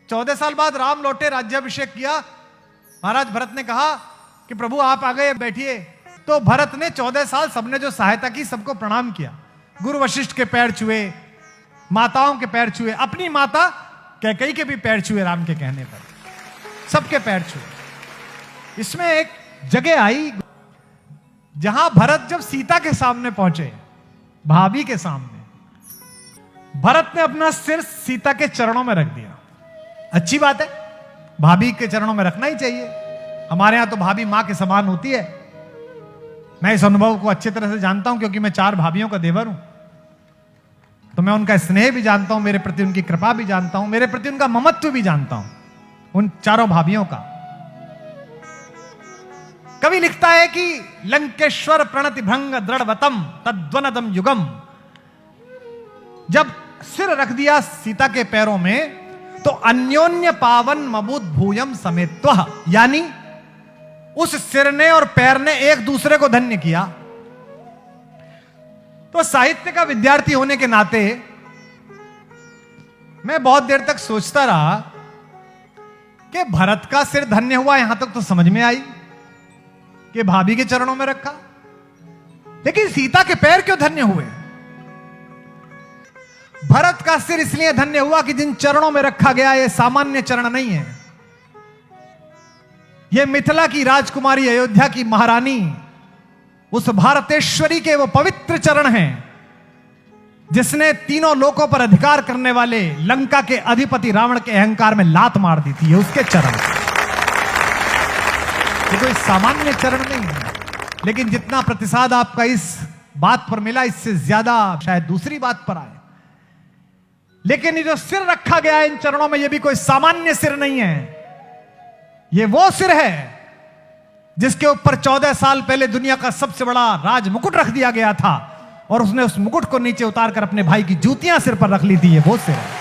14 साल बाद राम लौटे, राज्याभिषेक किया। महाराज भरत ने कहा कि प्रभु आप आ गए, बैठिए। तो भरत ने 14 साल सबने जो सहायता की सबको प्रणाम किया। गुरु वशिष्ठ के पैर छुए, माताओं के पैर छुए, अपनी माता कैकेयी के भी पैर छुए राम के कहने पर, सबके पैर छुए। इसमें एक जगह आई जहां भरत जब सीता के सामने पहुंचे, भाभी के सामने, भरत ने अपना सिर सीता के चरणों में रख दिया। अच्छी बात है, भाभी के चरणों में रखना ही चाहिए। हमारे यहां तो भाभी मां के समान होती है। मैं इस अनुभव को अच्छी तरह से जानता हूं क्योंकि मैं 4 भाभियों का देवर हूं। तो मैं उनका स्नेह भी जानता हूं, मेरे प्रति उनकी कृपा भी जानता हूं, मेरे प्रति उनका ममत्व भी जानता हूं, उन 4 भाभियों का। कवि लिखता है कि लंकेश्वर प्रणति भंग दृढ़वतम तद्वनदम युगम। जब सिर रख दिया सीता के पैरों में तो अन्योन्य पावन मबूत भूयम समेत्वः, यानी उस सिर ने और पैर ने एक दूसरे को धन्य किया। तो साहित्य का विद्यार्थी होने के नाते मैं बहुत देर तक सोचता रहा कि भरत का सिर धन्य हुआ, यहां तक तो समझ में आई कि भाभी के चरणों में रखा, लेकिन सीता के पैर क्यों धन्य हुए? भरत का सिर इसलिए धन्य हुआ कि जिन चरणों में रखा गया ये सामान्य चरण नहीं है। ये मिथिला की राजकुमारी, अयोध्या की महारानी, उस भारतेश्वरी के वो पवित्र चरण हैं जिसने तीनों लोकों पर अधिकार करने वाले लंका के अधिपति रावण के अहंकार में लात मार दी थी। ये उसके चरण, ये कोई सामान्य चरण नहीं है। लेकिन जितना प्रतिसाद आपका इस बात पर मिला, इससे ज्यादा शायद दूसरी बात पर आए। लेकिन ये जो सिर रखा गया है इन चरणों में, ये भी कोई सामान्य सिर नहीं है। ये वो सिर है जिसके ऊपर 14 साल पहले दुनिया का सबसे बड़ा राज मुकुट रख दिया गया था और उसने उस मुकुट को नीचे उतारकर अपने भाई की जूतियां सिर पर रख ली थी। ये वो सिर है।